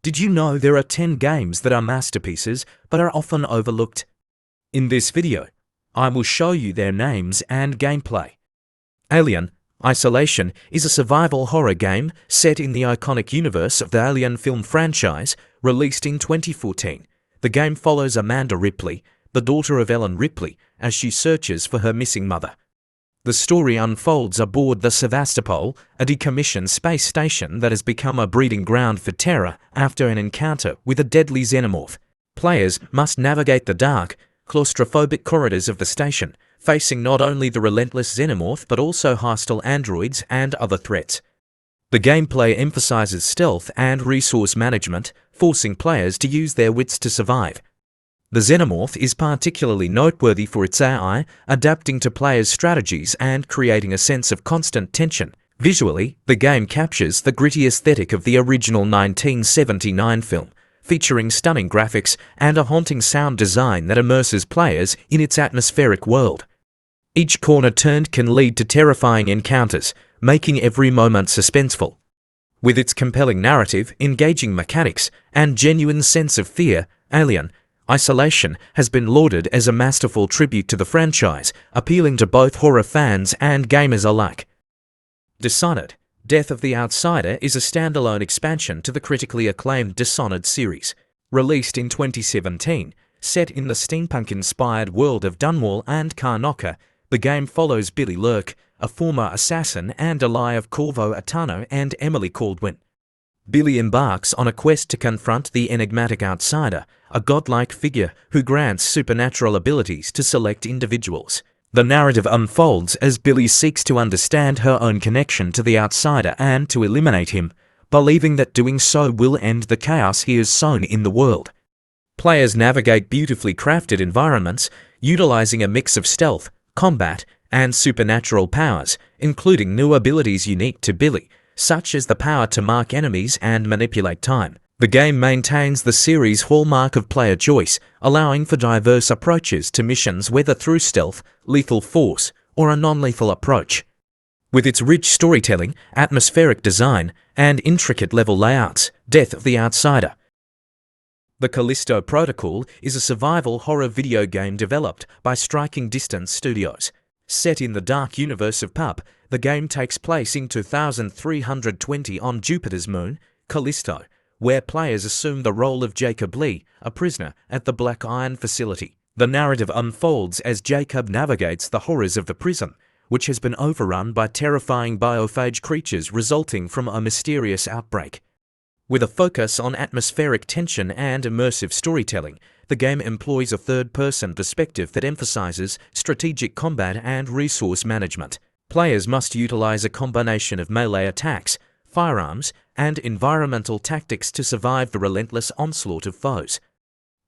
Did you know there are 10 games that are masterpieces but are often overlooked? In this video, I will show you their names and gameplay. Alien Isolation is a survival horror game set in the iconic universe of the Alien film franchise, released in 2014. The game follows Amanda Ripley, the daughter of Ellen Ripley, as she searches for her missing mother. The story unfolds aboard the Sevastopol, a decommissioned space station that has become a breeding ground for terror after an encounter with a deadly xenomorph. Players must navigate the dark, claustrophobic corridors of the station, facing not only the relentless xenomorph but also hostile androids and other threats. The gameplay emphasizes stealth and resource management, forcing players to use their wits to survive. The xenomorph is particularly noteworthy for its AI, adapting to players' strategies and creating a sense of constant tension. Visually, the game captures the gritty aesthetic of the original 1979 film, featuring stunning graphics and a haunting sound design that immerses players in its atmospheric world. Each corner turned can lead to terrifying encounters, making every moment suspenseful. With its compelling narrative, engaging mechanics, and genuine sense of fear, Alien Isolation has been lauded as a masterful tribute to the franchise, appealing to both horror fans and gamers alike. Desolate Death of the Outsider is a standalone expansion to the critically acclaimed Desolate series. Released in 2017, set in the steampunk-inspired world of Dunwall and Karnoka, the game follows Billy Lurk, a former assassin and ally of Corvo Attano and Emily Caldwin. Billy embarks on a quest to confront the enigmatic outsider, a godlike figure who grants supernatural abilities to select individuals. The narrative unfolds as Billy seeks to understand her own connection to the outsider and to eliminate him, believing that doing so will end the chaos he has sown in the world. Players navigate beautifully crafted environments, utilizing a mix of stealth, combat, and supernatural powers, including new abilities unique to Billy, such as the power to mark enemies and manipulate time. The game maintains the series' hallmark of player choice, allowing for diverse approaches to missions, whether through stealth, lethal force, or a non-lethal approach. With its rich storytelling, atmospheric design, and intricate level layouts, Death of the Outsider. The Callisto Protocol is a survival horror video game developed by Striking Distance Studios. Set in the dark universe of Pup, the game takes place in 2320 on Jupiter's moon, Callisto, where players assume the role of Jacob Lee, a prisoner at the Black Iron facility. The narrative unfolds as Jacob navigates the horrors of the prison, which has been overrun by terrifying biophage creatures resulting from a mysterious outbreak. With a focus on atmospheric tension and immersive storytelling, the game employs a third-person perspective that emphasizes strategic combat and resource management. Players must utilize a combination of melee attacks, firearms, and environmental tactics to survive the relentless onslaught of foes.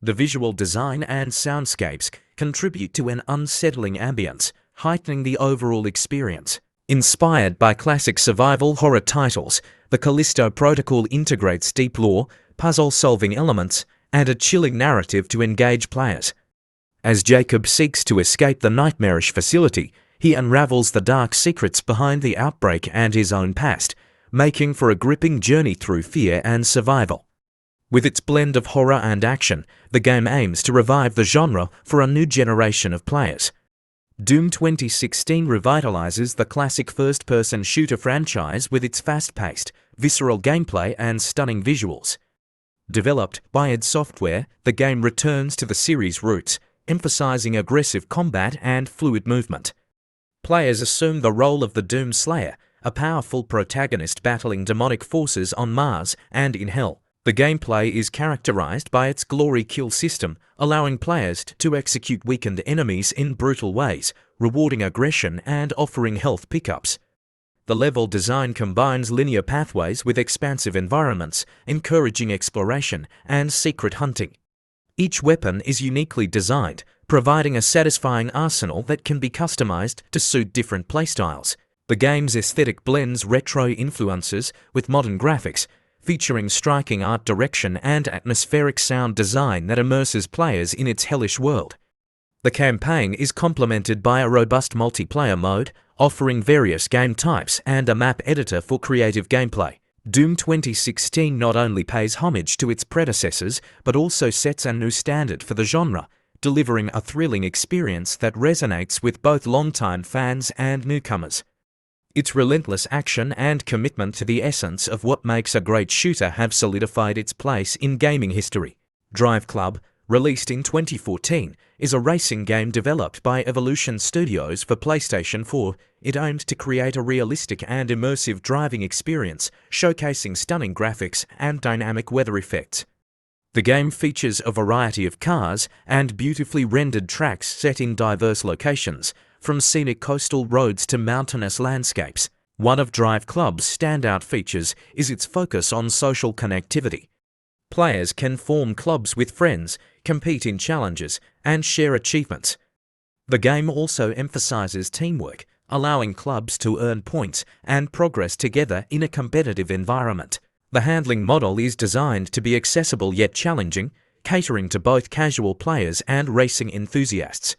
The visual design and soundscapes contribute to an unsettling ambience, heightening the overall experience. Inspired by classic survival horror titles, the Callisto Protocol integrates deep lore, puzzle-solving elements, and a chilling narrative to engage players. As Jacob seeks to escape the nightmarish facility, he unravels the dark secrets behind the outbreak and his own past, making for a gripping journey through fear and survival. With its blend of horror and action, the game aims to revive the genre for a new generation of players. Doom 2016 revitalizes the classic first-person shooter franchise with its fast-paced, visceral gameplay and stunning visuals. Developed by id Software, the game returns to the series' roots, emphasizing aggressive combat and fluid movement. Players assume the role of the Doom Slayer, a powerful protagonist battling demonic forces on Mars and in Hell. The gameplay is characterized by its glory kill system, allowing players to execute weakened enemies in brutal ways, rewarding aggression and offering health pickups. The level design combines linear pathways with expansive environments, encouraging exploration and secret hunting. Each weapon is uniquely designed, providing a satisfying arsenal that can be customized to suit different playstyles. The game's aesthetic blends retro influences with modern graphics, featuring striking art direction and atmospheric sound design that immerses players in its hellish world. The campaign is complemented by a robust multiplayer mode, offering various game types and a map editor for creative gameplay. Doom 2016 not only pays homage to its predecessors, but also sets a new standard for the genre, delivering a thrilling experience that resonates with both longtime fans and newcomers. Its relentless action and commitment to the essence of what makes a great shooter have solidified its place in gaming history. Drive Club, released in 2014, is a racing game developed by Evolution Studios for PlayStation 4. It aimed to create a realistic and immersive driving experience, showcasing stunning graphics and dynamic weather effects. The game features a variety of cars and beautifully rendered tracks set in diverse locations, from scenic coastal roads to mountainous landscapes. One of Drive Club's standout features is its focus on social connectivity. Players can form clubs with friends, compete in challenges, and share achievements. The game also emphasizes teamwork, allowing clubs to earn points and progress together in a competitive environment. The handling model is designed to be accessible yet challenging, catering to both casual players and racing enthusiasts.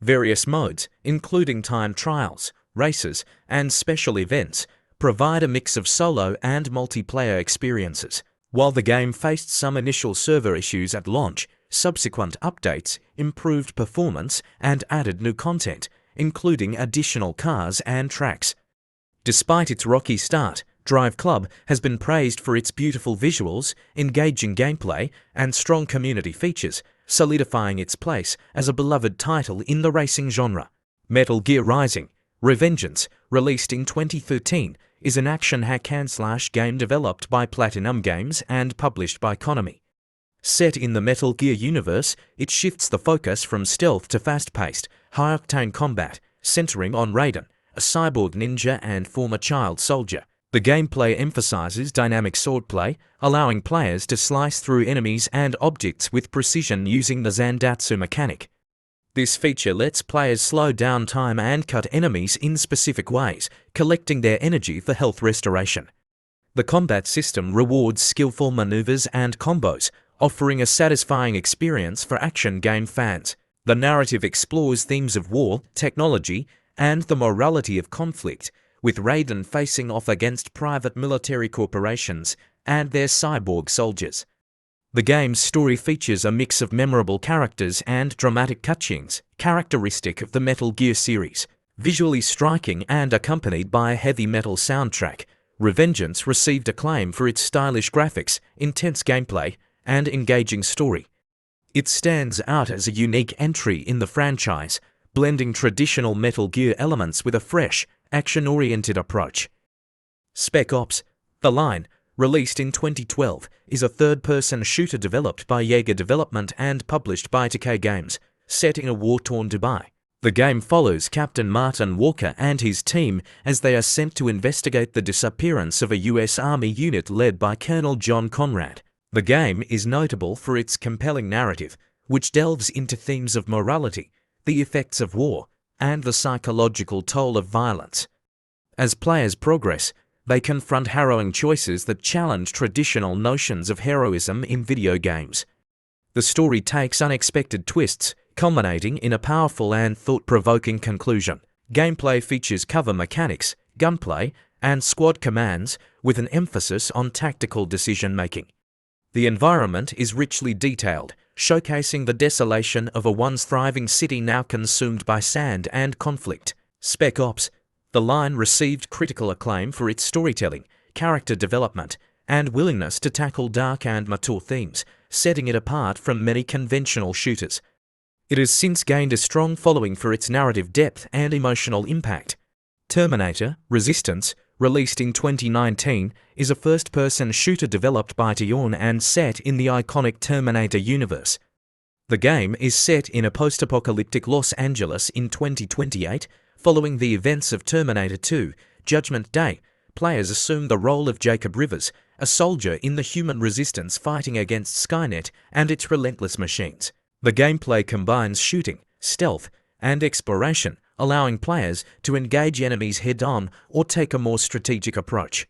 Various modes, including time trials, races, and special events, provide a mix of solo and multiplayer experiences. While the game faced some initial server issues at launch, subsequent updates improved performance and added new content, including additional cars and tracks. Despite its rocky start, Drive Club has been praised for its beautiful visuals, engaging gameplay, and strong community features, solidifying its place as a beloved title in the racing genre. Metal Gear Rising: Revengeance, released in 2013, is an action hack-and-slash game developed by Platinum Games and published by Konami. Set in the Metal Gear universe, it shifts the focus from stealth to fast-paced, high-octane combat, centering on Raiden, a cyborg ninja and former child soldier. The gameplay emphasizes dynamic swordplay, allowing players to slice through enemies and objects with precision using the Zandatsu mechanic. This feature lets players slow down time and cut enemies in specific ways, collecting their energy for health restoration. The combat system rewards skillful maneuvers and combos, offering a satisfying experience for action game fans. The narrative explores themes of war, technology, and the morality of conflict, with Raiden facing off against private military corporations and their cyborg soldiers. The game's story features a mix of memorable characters and dramatic cutscenes, characteristic of the Metal Gear series. Visually striking and accompanied by a heavy metal soundtrack, Revengeance received acclaim for its stylish graphics, intense gameplay, and engaging story. It stands out as a unique entry in the franchise, blending traditional Metal Gear elements with a fresh, action-oriented approach. Spec Ops: The Line, released in 2012, is a third-person shooter developed by Jaeger Development and published by 2K Games, set in a war-torn Dubai. The game follows Captain Martin Walker and his team as they are sent to investigate the disappearance of a U.S. Army unit led by Colonel John Conrad. The game is notable for its compelling narrative, which delves into themes of morality, the effects of war, and the psychological toll of violence. As players progress, they confront harrowing choices that challenge traditional notions of heroism in video games. The story takes unexpected twists, culminating in a powerful and thought-provoking conclusion. Gameplay features cover mechanics, gunplay, and squad commands, with an emphasis on tactical decision-making. The environment is richly detailed, showcasing the desolation of a once thriving city now consumed by sand and conflict. Spec Ops: The Line received critical acclaim for its storytelling, character development, and willingness to tackle dark and mature themes, setting it apart from many conventional shooters. It has since gained a strong following for its narrative depth and emotional impact. Terminator: Resistance, released in 2019, is a first-person shooter developed by Tion and set in the iconic Terminator universe. The game is set in a post-apocalyptic Los Angeles in 2028, following the events of Terminator 2, Judgment Day. Players assume the role of Jacob Rivers, a soldier in the human resistance fighting against Skynet and its relentless machines. The gameplay combines shooting, stealth, and exploration, allowing players to engage enemies head-on or take a more strategic approach.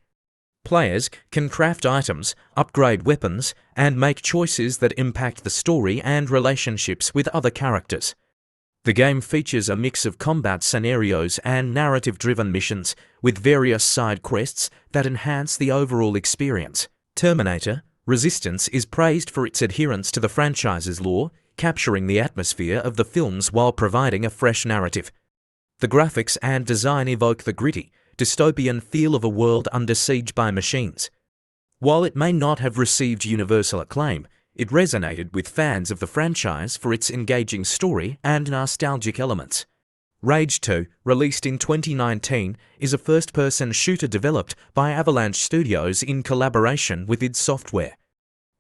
Players can craft items, upgrade weapons, and make choices that impact the story and relationships with other characters. The game features a mix of combat scenarios and narrative-driven missions, with various side quests that enhance the overall experience. Terminator Resistance is praised for its adherence to the franchise's lore, capturing the atmosphere of the films while providing a fresh narrative. The graphics and design evoke the gritty, dystopian feel of a world under siege by machines. While it may not have received universal acclaim, it resonated with fans of the franchise for its engaging story and nostalgic elements. Rage 2, released in 2019, is a first-person shooter developed by Avalanche Studios in collaboration with id Software.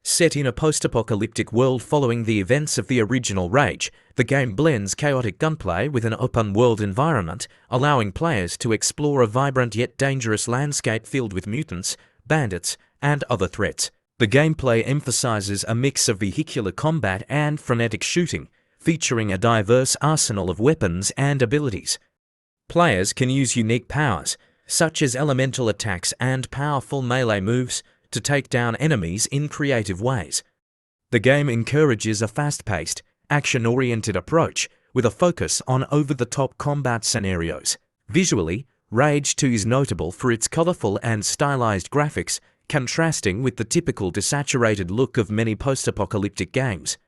Set in a post-apocalyptic world following the events of the original Rage, the game blends chaotic gunplay with an open-world environment, allowing players to explore a vibrant yet dangerous landscape filled with mutants, bandits, and other threats. The gameplay emphasizes a mix of vehicular combat and frenetic shooting, featuring a diverse arsenal of weapons and abilities. Players can use unique powers, such as elemental attacks and powerful melee moves, to take down enemies in creative ways. The game encourages a fast-paced, action-oriented approach with a focus on over-the-top combat scenarios. Visually, Rage 2 is notable for its colorful and stylized graphics, contrasting with the typical desaturated look of many post-apocalyptic games.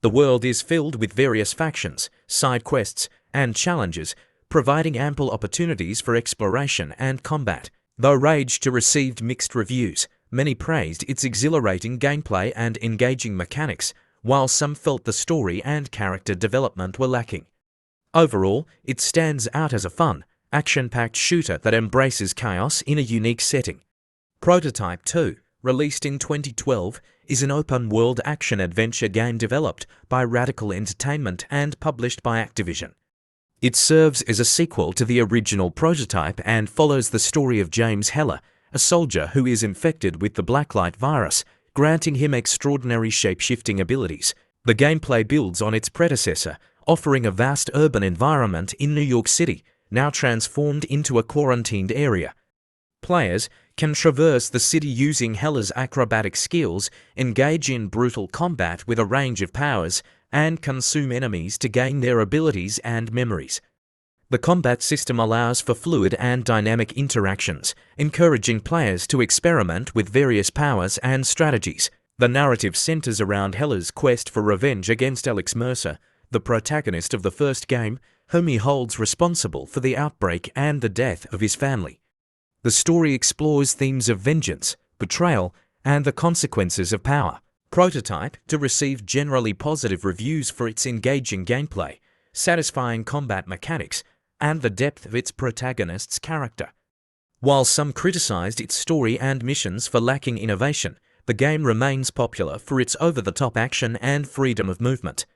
The world is filled with various factions, side quests, and challenges, providing ample opportunities for exploration and combat. Though Rage 2 received mixed reviews, many praised its exhilarating gameplay and engaging mechanics, while some felt the story and character development were lacking. Overall, it stands out as a fun, action-packed shooter that embraces chaos in a unique setting. Prototype 2, released in 2012, is an open-world action-adventure game developed by Radical Entertainment and published by Activision. It serves as a sequel to the original Prototype and follows the story of James Heller, a soldier who is infected with the Blacklight virus, granting him extraordinary shape-shifting abilities. The gameplay builds on its predecessor, offering a vast urban environment in New York City, now transformed into a quarantined area. Players can traverse the city using Heller's acrobatic skills, engage in brutal combat with a range of powers, and consume enemies to gain their abilities and memories. The combat system allows for fluid and dynamic interactions, encouraging players to experiment with various powers and strategies. The narrative centers around Heller's quest for revenge against Alex Mercer, the protagonist of the first game, whom he holds responsible for the outbreak and the death of his family. The story explores themes of vengeance, betrayal, and the consequences of power. Prototype 2 received generally positive reviews for its engaging gameplay, satisfying combat mechanics, and the depth of its protagonist's character. While some criticized its story and missions for lacking innovation, the game remains popular for its over-the-top action and freedom of movement.